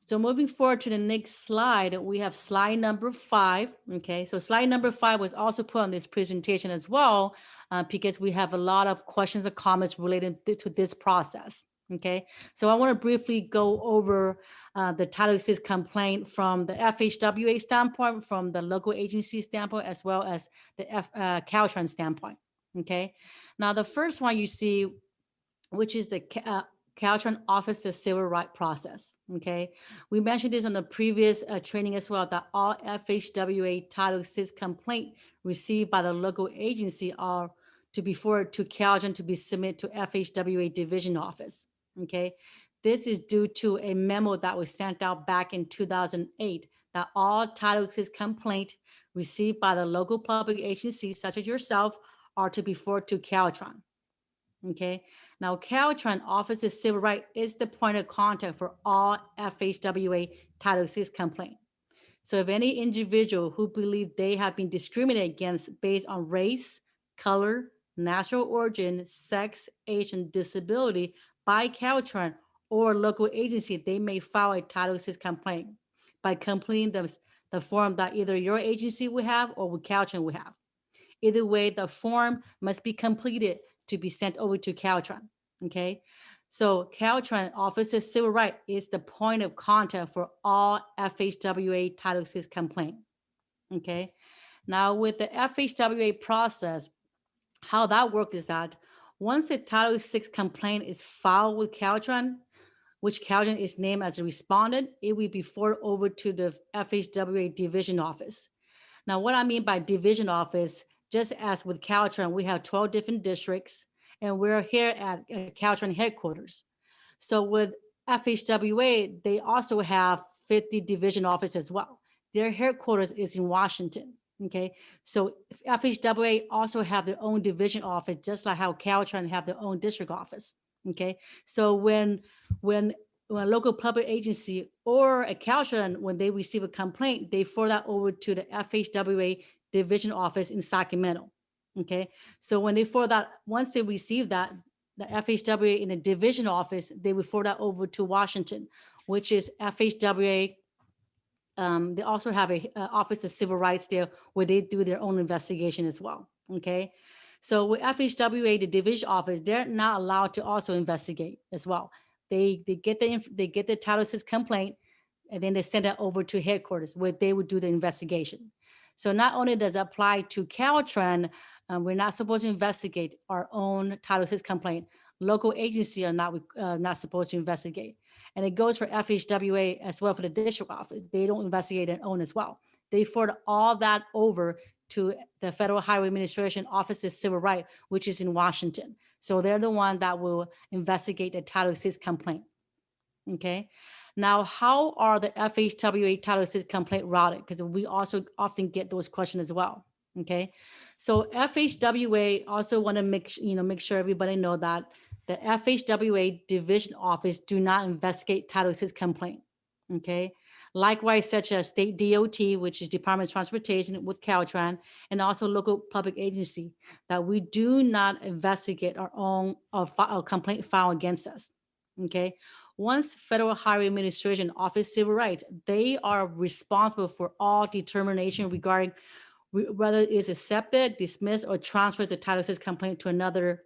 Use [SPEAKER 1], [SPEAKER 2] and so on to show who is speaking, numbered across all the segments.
[SPEAKER 1] So moving forward to the next slide, we have slide number 5. Okay, so slide number 5 was also put on this presentation as well, because we have a lot of questions or comments related to this process. Okay, so I want to briefly go over the Title VI complaint from the FHWA standpoint, from the local agency standpoint, as well as the Caltrans standpoint. Okay, now the first one you see, which is the Caltrans Office of Civil Rights process. Okay, we mentioned this on the previous training as well, that all FHWA Title VI complaint received by the local agency are to be forwarded to Caltrans to be submitted to FHWA division office. Okay, this is due to a memo that was sent out back in 2008 that all Title VI complaint received by the local public agency, such as yourself, are to be forwarded to Caltrans. Okay, now Caltrans Office of Civil Rights is the point of contact for all FHWA Title VI complaint. So if any individual who believe they have been discriminated against based on race, color, national origin, sex, age, and disability by Caltrans or local agency, they may file a Title VI complaint by completing the form that either your agency will have or Caltrans will have. Either way, the form must be completed to be sent over to Caltrans. Okay, so Caltrans Office of Civil Rights is the point of contact for all FHWA Title VI complaint. Okay, now with the FHWA process, how that works is that once the Title VI complaint is filed with Caltrans, which Caltrans is named as a respondent, it will be forwarded over to the FHWA division office. Now, what I mean by division office, just as with Caltrans, we have 12 different districts, and we're here at Caltrans headquarters. So with FHWA, they also have 50 division offices as well. Their headquarters is in Washington. Okay, so FHWA also have their own division office, just like how Caltrans have their own district office. Okay, so when a local public agency or a Caltrans, when they receive a complaint, they forward that over to the FHWA division office in Sacramento. Okay, so when they forward that, once they receive that, the FHWA in the division office, they will forward that over to Washington, which is FHWA. They also have a Office of Civil Rights there where they do their own investigation as well. Okay, so with FHWA, the division office, they're not allowed to also investigate as well. They get the Title VI complaint, and then they send it over to headquarters where they would do the investigation. So not only does it apply to Caltrans, we're not supposed to investigate our own Title VI complaint. Local agency are not supposed to investigate. And it goes for FHWA as well for the district office. They don't investigate their own as well. They forward all that over to the Federal Highway Administration Office of Civil Rights, which is in Washington. So they're the one that will investigate the Title VI complaint. Okay. Now, how are the FHWA Title VI complaint routed? Because we also often get those questions as well. Okay. So FHWA also want to make sure everybody know that the FHWA division office do not investigate Title VI complaint. Okay. Likewise, such as state DOT, which is Department of Transportation with Caltrans, and also local public agency, that we do not investigate our own complaint filed against us. Okay. Once Federal Highway Administration Office Civil Rights, they are responsible for all determination regarding whether it is accepted, dismissed, or transferred the Title VI complaint to another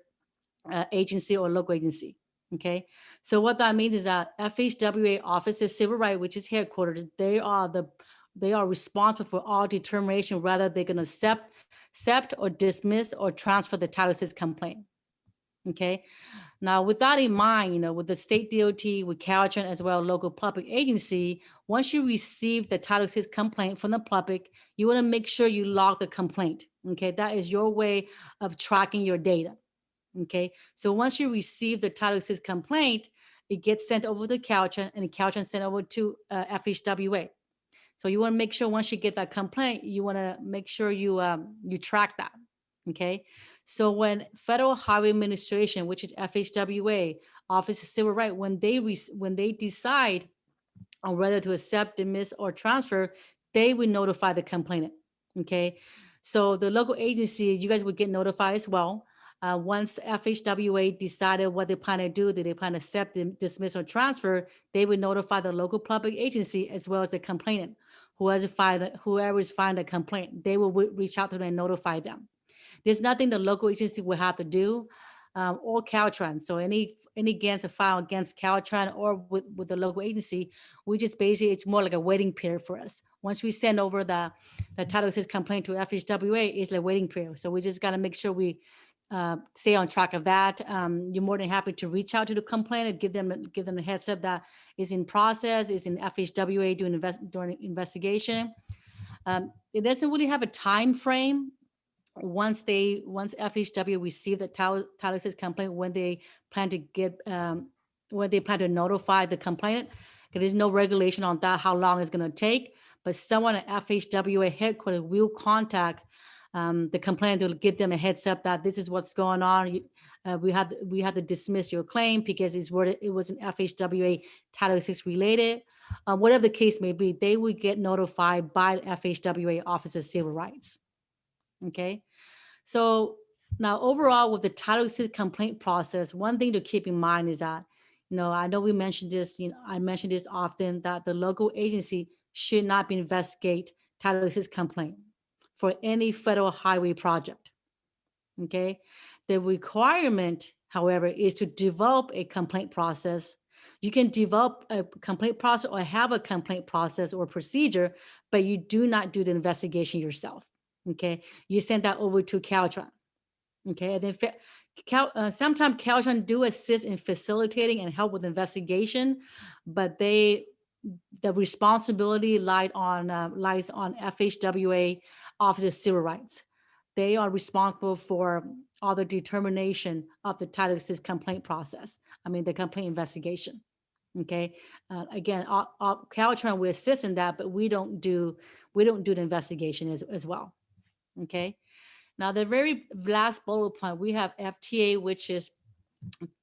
[SPEAKER 1] agency or local agency. Okay, so what that means is that FHWA Office of Civil Rights, which is headquartered, they are responsible for all determination whether they're going to accept or dismiss or transfer the Title VI complaint. Okay, now with that in mind, with the state DOT, with Caltrans as well, local public agency, once you receive the Title VI complaint from the public, you want to make sure you log the complaint. Okay, that is your way of tracking your data. Okay, so once you receive the Title VI complaint, it gets sent over to Caltrans, and the Caltrans sent over to FHWA. So you want to make sure once you get that complaint, you want to make sure you track that. Okay, so when Federal Highway Administration, which is FHWA, Office of Civil Rights, when they decide on whether to accept, dismiss, or transfer, they will notify the complainant. Okay, so the local agency, you guys would get notified as well. Once FHWA decided what they plan to do, did they plan to accept, dismiss, or transfer, they would notify the local public agency as well as the complainant. Whoever is filing a complaint, they will reach out to them and notify them. There's nothing the local agency will have to do, or Caltrans. So any against a file against Caltrans or with the local agency, we just basically, it's more like a waiting period for us. Once we send over the Title VI complaint to FHWA, it's like waiting period. So we just got to make sure we stay on track of that. You're more than happy to reach out to the complainant, give them a heads up that is in process, is in FHWA doing investigation. It doesn't really have a time frame. Once FHW receive the Title VI complaint, when they plan to notify the complainant, because there's no regulation on that, how long it's going to take. But someone at FHWA headquarters will contact the complainant to give them a heads up that this is what's going on. We had to dismiss your claim because it was an FHWA Title VI related. Whatever the case may be, they will get notified by the FHWA Office of Civil Rights. Okay, so now overall with the Title VI complaint process, one thing to keep in mind is that, I know we mentioned this, I mentioned this often, that the local agency should not be investigate Title VI complaint for any federal highway project. Okay, the requirement, however, is to develop a complaint process. You can develop a complaint process or have a complaint process or procedure, but you do not do the investigation yourself. Okay, you send that over to Caltrans. Okay, and then sometimes Caltrans do assist in facilitating and help with investigation, but the responsibility lies on FHWA Office of Civil Rights. They are responsible for all the determination of the Title VI complaint process. The complaint investigation. Okay, again, Caltrans will assist in that, but we don't do the investigation as well. Okay, now the very last bullet point, we have FTA, which is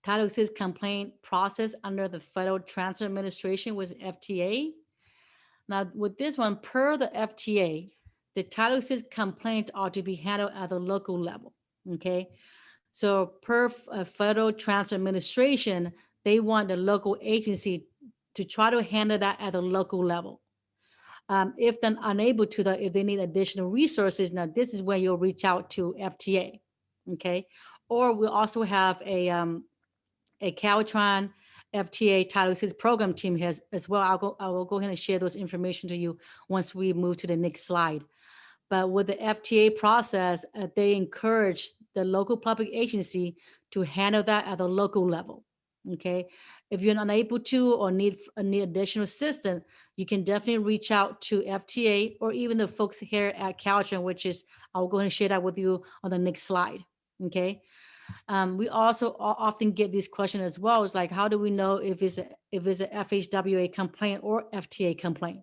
[SPEAKER 1] Title VI complaint process under the Federal Transfer Administration, was FTA. Now with this one, per the FTA, the Title VI complaint ought to be handled at the local level. Okay, so per Federal Transfer Administration, they want the local agency to try to handle that at a local level. If then unable to, if they need additional resources, now this is where you'll reach out to FTA, okay? Or we'll also have a Caltrans FTA Title VI program team here as well. I will go ahead and share those information to you once we move to the next slide. But with the FTA process, they encourage the local public agency to handle that at the local level, okay? If you're unable to or need additional assistance, you can definitely reach out to FTA or even the folks here at Caltrans, which is, I'll go ahead and share that with you on the next slide, okay? We also often get this question as well. It's like, how do we know if it's a FHWA complaint or FTA complaint?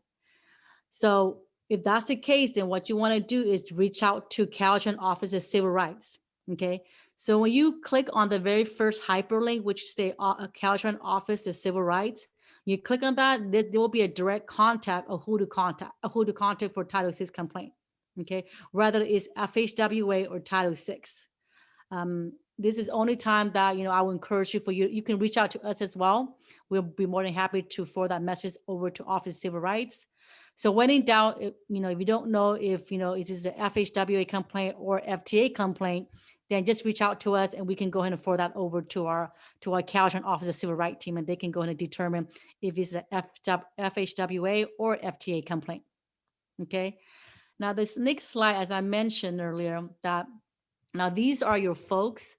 [SPEAKER 1] So if that's the case, then what you want to do is reach out to Caltrans Office of Civil Rights, okay? So when you click on the very first hyperlink, which say Caltrans Office of Civil Rights, you click on that, there will be a direct contact of who to contact for Title VI complaint, okay? Whether it's FHWA or Title VI. This is only time that, I will encourage you can reach out to us as well. We'll be more than happy to forward that message over to Office of Civil Rights. So when in doubt, if you don't know if, it is an FHWA complaint or FTA complaint, then just reach out to us and we can go ahead and forward that over to our Caltrans Office of Civil Rights team, and they can go ahead and determine if it's an FHWA or FTA complaint. Okay. Now this next slide, as I mentioned earlier, now these are your folks,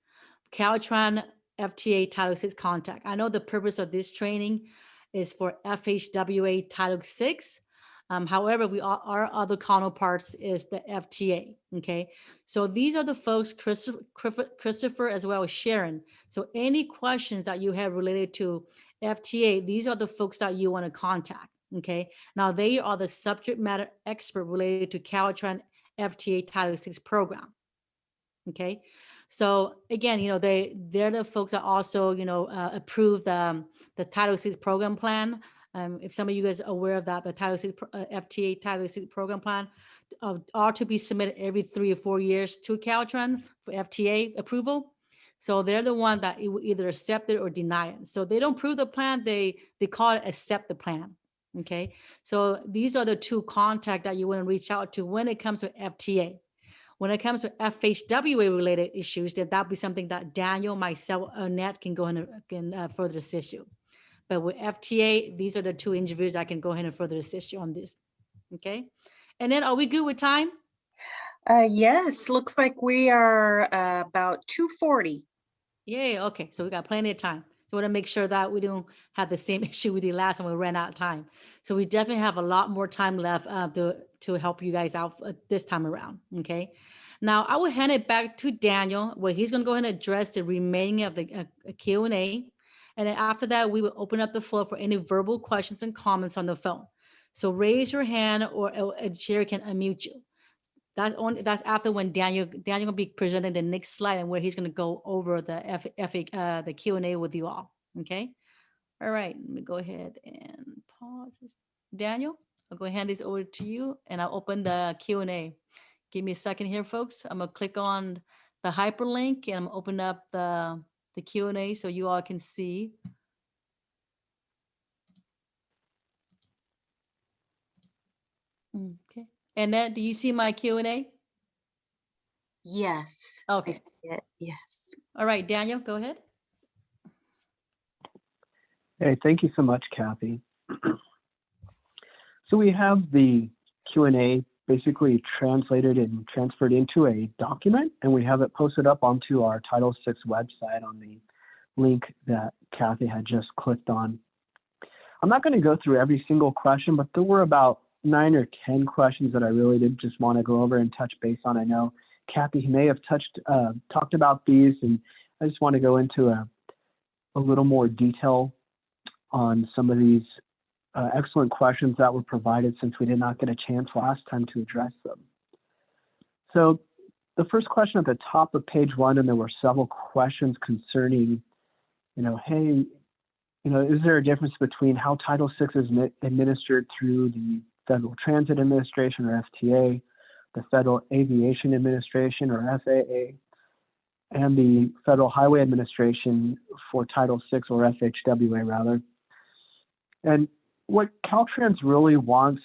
[SPEAKER 1] Caltrans FTA Title VI contact. I know the purpose of this training is for FHWA Title VI. However, our other counterparts is the FTA, okay? So these are the folks, Christopher as well as Sharon. So any questions that you have related to FTA, these are the folks that you want to contact, okay? Now they are the subject matter expert related to Caltrans FTA Title VI program, okay? So again, they're the folks that also, approve the Title VI program plan. If some of you guys are aware of that, the Title VI, FTA Title VI program plan are to be submitted every 3 or 4 years to Caltrans for FTA approval. So they're the one that it will either accept it or deny it. So they don't approve the plan, they call it accept the plan. Okay. So these are the two contacts that you want to reach out to when it comes to FTA. When it comes to FHWA related issues, that'll be something that Daniel, myself, Annette can go ahead and can further assist you. But with FTA, these are the two individuals that can go ahead and further assist you on this. Okay. And then are we good with time?
[SPEAKER 2] Yes, looks like we are about 2:40.
[SPEAKER 1] Yay. Okay. So we got plenty of time. So we want to make sure that we don't have the same issue we did last time we ran out of time. So we definitely have a lot more time left to help you guys out this time around. Okay. Now I will hand it back to Daniel, where he's going to go ahead and address the remaining of the Q&A. And then after that, we will open up the floor for any verbal questions and comments on the phone. So raise your hand or a chair can unmute you. That's after when Daniel gonna be presenting the next slide and where he's gonna go over the Q&A with you all. Okay. All right. Let me go ahead and pause this. Daniel, I'll go hand this over to you and I'll open the Q&A. Give me a second here, folks. I'm gonna click on the hyperlink and I'm gonna open up the Q&A so you all can see. Okay. And then do you see my Q&A?
[SPEAKER 2] Yes.
[SPEAKER 1] Okay.
[SPEAKER 2] I see it. Yes.
[SPEAKER 1] All right, Daniel, go ahead.
[SPEAKER 3] Hey, thank you so much, Kathy. So we have the Q&A basically translated and transferred into a document, and we have it posted up onto our Title VI website on the link that Kathy had just clicked on. I'm not going to go through every single question, but there were about 9 or 10 questions that I really did just want to go over and touch base on. I know Kathy may have talked about these, and I just want to go into a little more detail on some of these excellent questions that were provided since we did not get a chance last time to address them. So the first question at the top of page 1, and there were several questions concerning, hey, is there a difference between how Title VI is administered through the Federal Transit Administration, or FTA, the Federal Aviation Administration, or FAA, and the Federal Highway Administration for Title VI, or FHWA rather. And what Caltrans really wants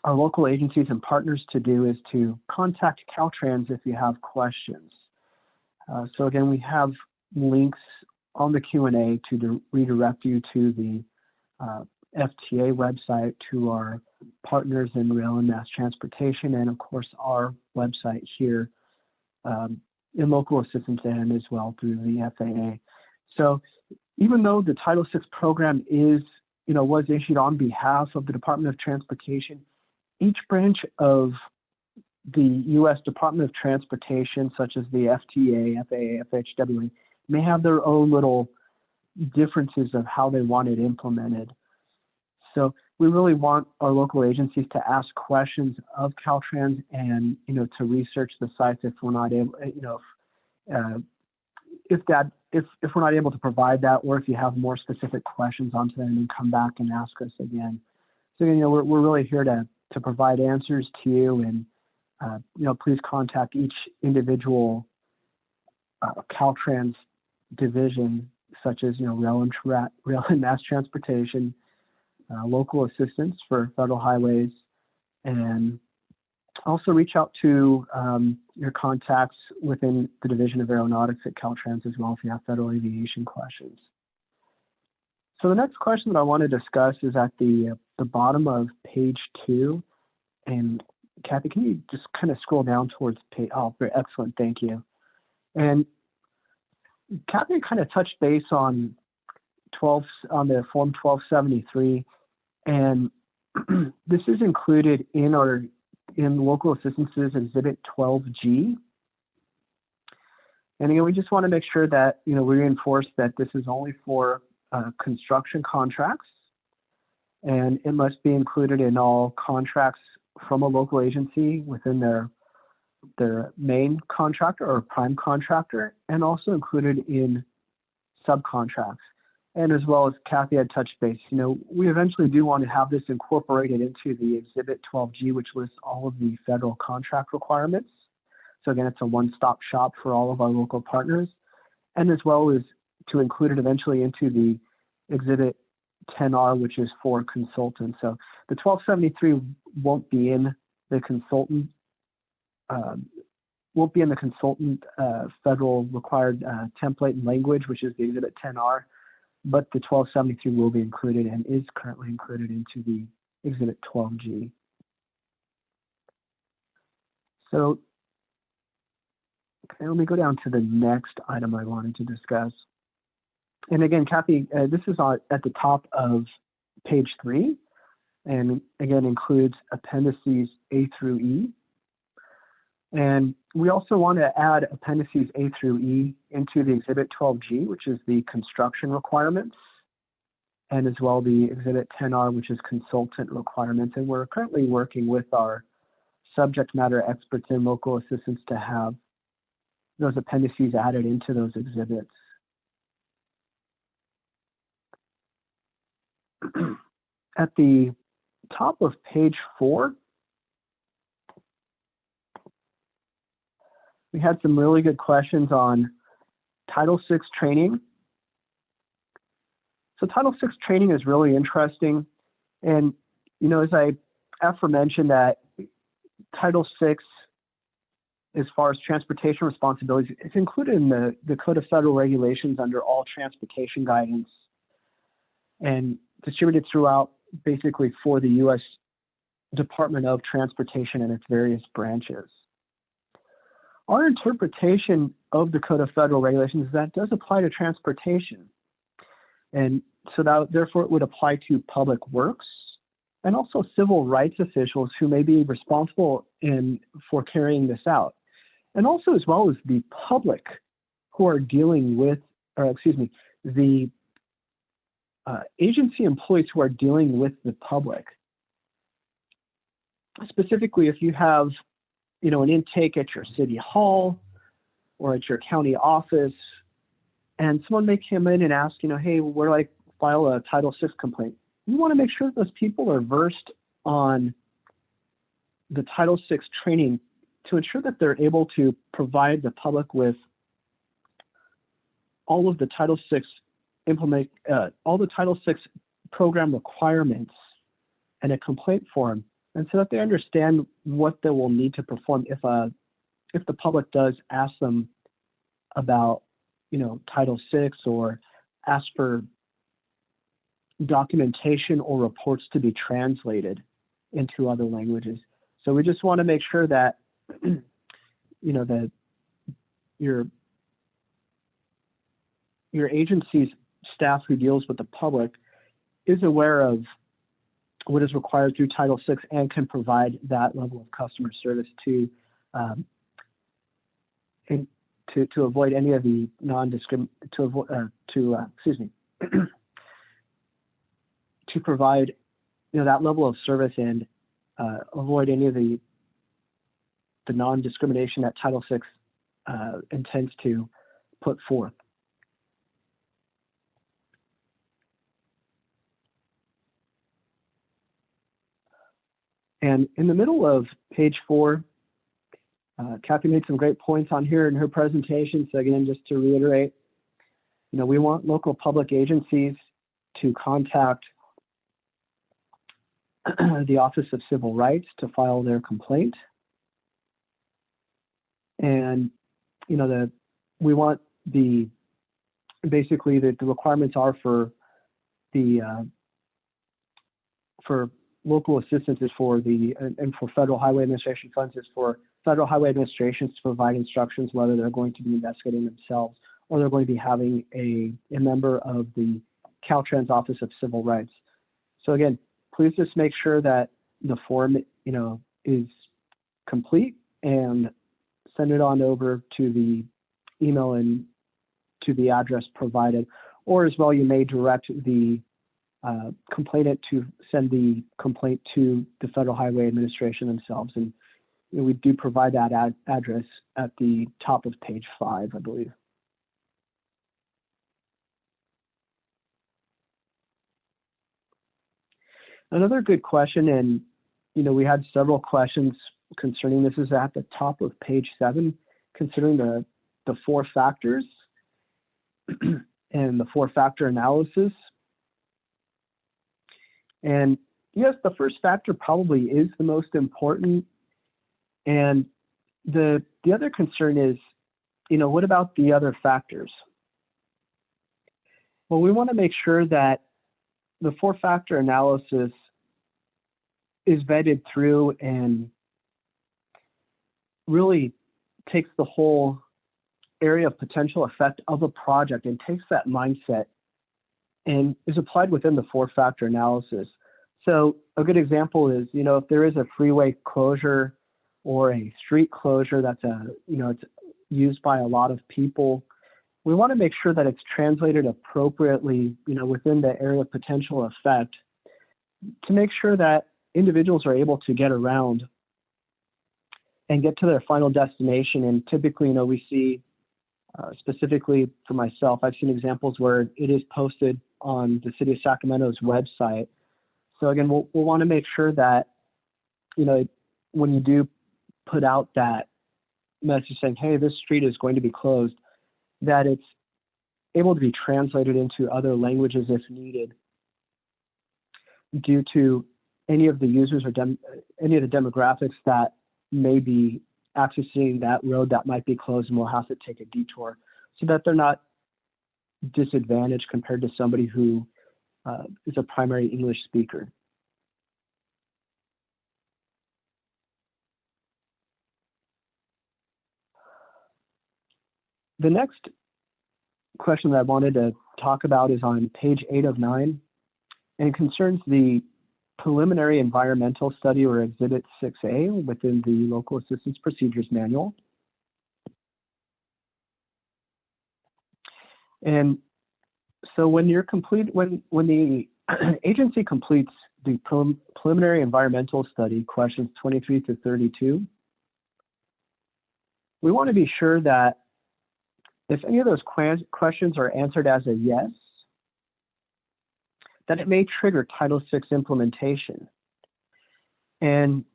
[SPEAKER 3] our local agencies and partners to do is to contact Caltrans if you have questions. So again, we have links on the Q&A to redirect you to the FTA website, to our partners in rail and mass transportation, and of course our website here in local assistance and as well through the FAA. So even though the Title VI program was issued on behalf of the Department of Transportation, each branch of the U.S. Department of Transportation, such as the FTA, FAA, FHWA, may have their own little differences of how they want it implemented. So we really want our local agencies to ask questions of Caltrans and, to research the sites if we're not able, if we're not able to provide that, or if you have more specific questions onto them, and come back and ask us again. So, we're really here to provide answers to you, and, please contact each individual Caltrans division, such as, rail and mass transportation, local assistance for federal highways, and also reach out to your contacts within the Division of Aeronautics at Caltrans as well if you have federal aviation questions. So the next question that I want to discuss is at the bottom of page 2. And Kathy, can you just kind of scroll down towards page? Oh, very excellent, thank you. And Kathy kind of touched base on the Form 1273, and this is included in local assistance's Exhibit 12G. And again, we just want to make sure that we reinforce that this is only for construction contracts, and it must be included in all contracts from a local agency within their main contractor or prime contractor, and also included in subcontracts. And as well as Kathy had touched base, we eventually do want to have this incorporated into the Exhibit 12G, which lists all of the federal contract requirements. So again, it's a one-stop shop for all of our local partners. and as well as to include it eventually into the Exhibit 10R, which is for consultants. So the 1273 won't be in the consultant federal required template and language, which is the Exhibit 10R, but the 1273 will be included and is currently included into the Exhibit 12G. So, okay, let me go down to the next item I wanted to discuss. And again, Kathy, this is at the top of page 3, and again includes appendices A through E. And we also want to add appendices A through E into the Exhibit 12G, which is the construction requirements, and as well the Exhibit 10R, which is consultant requirements. And we're currently working with our subject matter experts and local assistants to have those appendices added into those exhibits. At the top of page 4, we had some really good questions on Title VI training. So Title VI training is really interesting. And, you know, as I aforementioned that Title VI, as far as transportation responsibilities, it's included in the Code of Federal Regulations under all transportation guidance and distributed throughout basically for the U.S. Department of Transportation and its various branches. Our interpretation of the Code of Federal Regulations is that it does apply to transportation. And so that therefore it would apply to public works and also civil rights officials who may be responsible for carrying this out. And also as well as the public who are dealing with, the agency employees who are dealing with the public. Specifically, if you have, you know, an intake at your city hall or at your county office, and someone may come in and ask, you know, hey, where do I file a Title VI complaint? You want to make sure that those people are versed on the Title VI training to ensure that they're able to provide the public with all of the Title VI all the Title VI program requirements and a complaint form, and so that they understand what they will need to perform if the public does ask them about, you know, Title VI or ask for documentation or reports to be translated into other languages. So we just want to make sure that, you know, that your agency's staff who deals with the public is aware of what is required through Title VI and can provide that level of customer service to avoid any of the to provide, you know, that level of service and avoid any of the non-discrimination that Title VI intends to put forth. And in the middle of page 4, Kathy made some great points on here in her presentation. So again, just to reiterate, you know, we want local public agencies to contact the Office of Civil Rights to file their complaint. And, you know, we want basically the requirements are for local assistance is for and for Federal Highway Administration funds is for Federal Highway Administrations to provide instructions whether they're going to be investigating themselves or they're going to be having a member of the Caltrans Office of Civil Rights. So again, please just make sure that the form, you know, is complete and send it on over to the email and to the address provided, or as well, you may direct the complainant to send the complaint to the Federal Highway Administration themselves. And you know, we do provide that address at the top of page 5, I believe. Another good question, and you know, we had several questions concerning this, is at the top of page 7, considering the 4 factors. and the four-factor analysis. And yes, the first factor probably is the most important. And the other concern is, what about the other factors? Well, we want to make sure that the four-factor analysis is vetted through and really takes the whole area of potential effect of a project and takes that mindset and is applied within the four-factor analysis. So a good example is, if there is a freeway closure or a street closure that's it's used by a lot of people, we want to make sure that it's translated appropriately, within the area of potential effect to make sure that individuals are able to get around and get to their final destination. And typically, we see, specifically for myself, I've seen examples where it is posted on the City of Sacramento's website. So again, we'll want to make sure that, when you do put out that message saying, hey, this street is going to be closed, that it's able to be translated into other languages if needed due to any of the users or any of the demographics that may be accessing that road that might be closed and will have to take a detour, so that they're not disadvantaged compared to somebody who is a primary English speaker. The next question that I wanted to talk about is on page 8 of 9, and concerns the preliminary environmental study, or Exhibit 6A, within the Local Assistance Procedures Manual. And so when the agency completes the preliminary environmental study, questions 23 to 32, we want to be sure that if any of those questions are answered as a yes, that it may trigger Title VI implementation. And,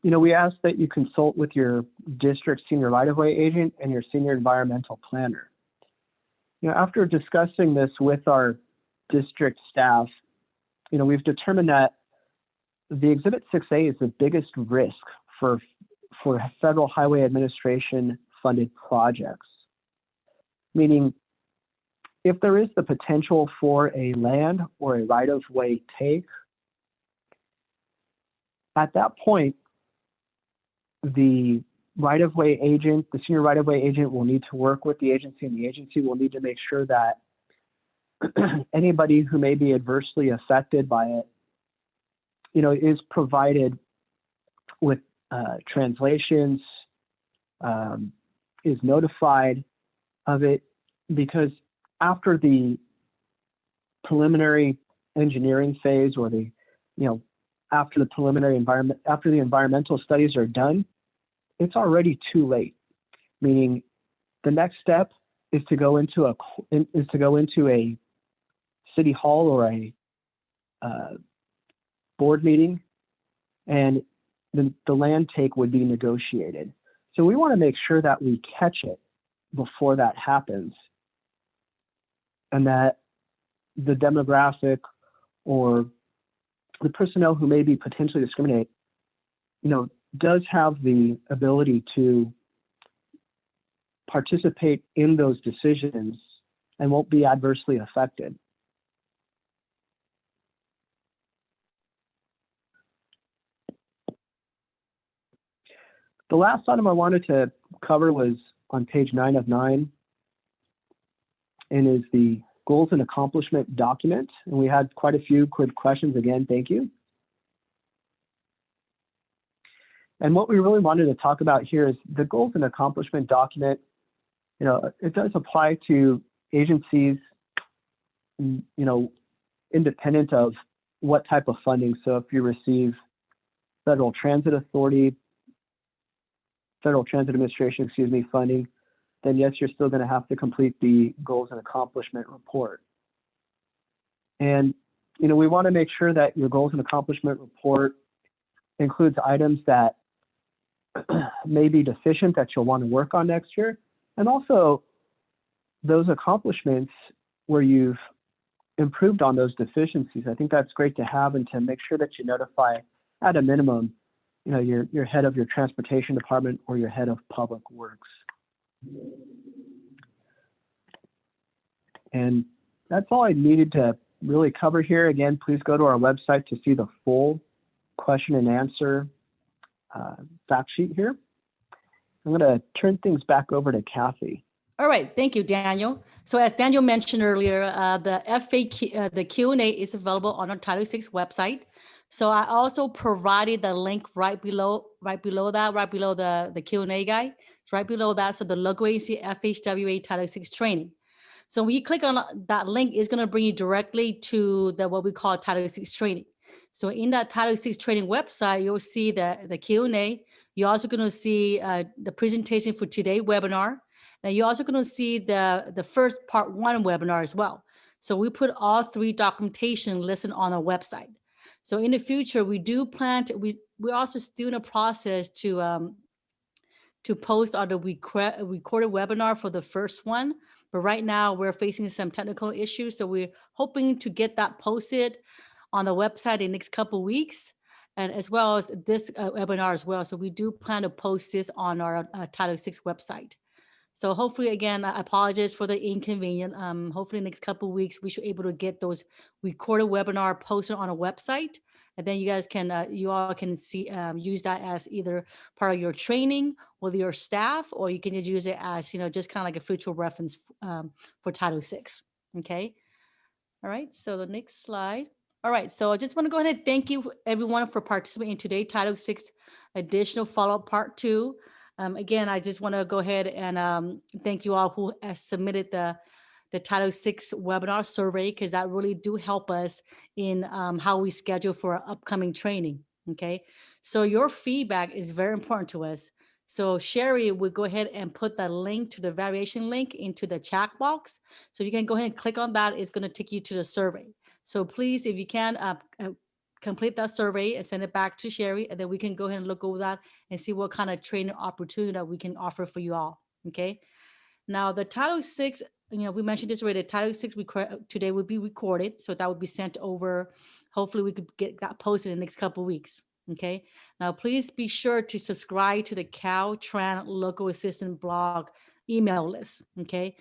[SPEAKER 3] we ask that you consult with your district senior right-of-way agent and your senior environmental planner. After discussing this with our district staff, we've determined that the Exhibit 6A is the biggest risk for Federal Highway Administration funded projects. Meaning, if there is the potential for a land or a right-of-way take, at that point, the right-of-way agent, the senior right-of-way agent, will need to work with the agency, and the agency will need to make sure that anybody who may be adversely affected by it, is provided with translations, is notified of it, because after the preliminary engineering phase, or after the environmental studies are done, it's already too late. Meaning, the next step is to go into a city hall or a board meeting, and the land take would be negotiated. So we want to make sure that we catch it before that happens, and that the demographic or the personnel who may be potentially discriminated, does have the ability to participate in those decisions and won't be adversely affected. The last item I wanted to cover was on page 9 of 9, and is the goals and accomplishment document. And we had quite a few quick questions again, thank you. And what we really wanted to talk about here is the goals and accomplishment document. It does apply to agencies, independent of what type of funding. So if you receive Federal Transit Administration, funding, then yes, you're still going to have to complete the goals and accomplishment report. And, we want to make sure that your goals and accomplishment report includes items that may be deficient that you'll want to work on next year, and also those accomplishments where you've improved on those deficiencies, I think that's great to have, and to make sure that you notify at a minimum, your head of your transportation department or your head of public works. And that's all I needed to really cover here. Again, please go to our website to see the full question and answer fact sheet here. I'm going to turn things back over to Kathy.
[SPEAKER 1] All right, thank you, Daniel. So as Daniel mentioned earlier, the FAQ, the Q&A is available on our Title VI website. So I also provided the link right below the Q&A guide. It's right below that. So the local agency FHWA Title VI training. So when you click on that link, it's going to bring you directly to what we call Title VI training. So in that Title VI training website, you'll see the Q&A. You're also going to see the presentation for today's webinar. And you're also going to see the first part 1 webinar as well. So we put all 3 documentation listed on our website. So in the future, we do plan to, we're also still in a process to post on the recorded webinar for the first one. But right now we're facing some technical issues. So we're hoping to get that posted on the website in the next couple of weeks, and as well as this webinar as well. So we do plan to post this on our Title VI website. So hopefully, again, I apologize for the inconvenience. Hopefully in the next couple of weeks, we should be able to get those recorded webinar posted on a website. And then you guys can, you all can see, use that as either part of your training with your staff, or you can just use it as, just kind of like a future reference for Title VI. Okay. All right. So the next slide. All right. So I just want to go ahead and thank you everyone for participating in today's Title VI additional follow-up part 2. Again, I just want to go ahead and thank you all who have submitted the Title VI webinar survey, because that really do help us in how we schedule for our upcoming training. Okay, so your feedback is very important to us. So Sherry will go ahead and put the link to the variation link into the chat box. So you can go ahead and click on that. It's going to take you to the survey. So please, if you can, complete that survey and send it back to Sherry, and then we can go ahead and look over that and see what kind of training opportunity that we can offer for you all. Okay. Now the Title VI, we mentioned this already. Title VI today will be recorded, so that will be sent over. Hopefully, we could get that posted in the next couple of weeks. Okay. Now, please be sure to subscribe to the Caltrans Local Assistant blog email list. Okay.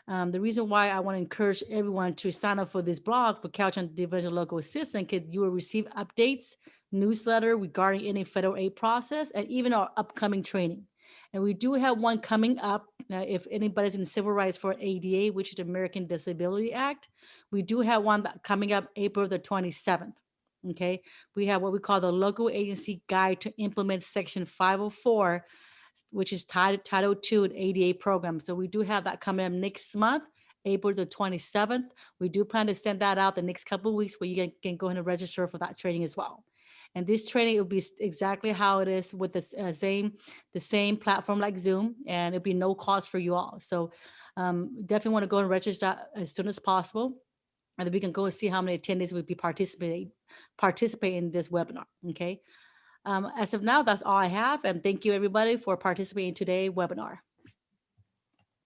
[SPEAKER 1] The reason why I want to encourage everyone to sign up for this blog for Caltrans Division of Local Assistant, because you will receive updates, newsletter regarding any federal aid process, and even our upcoming training. And we do have one coming up. If anybody's in civil rights for ADA, which is the American Disability Act, we do have one coming up April the 27th. Okay. We have what we call the Local Agency Guide to Implement Section 504, which is Title II and ADA program. So we do have that coming up next month, April the 27th. We do plan to send that out the next couple of weeks, where you can go ahead and register for that training as well. And this training will be exactly how it is with the same platform like Zoom, and it'll be no cost for you all. So definitely want to go and register as soon as possible, and then we can go and see how many attendees will be participate in this webinar. Okay. As of now, that's all I have, and thank you everybody for participating in today's webinar.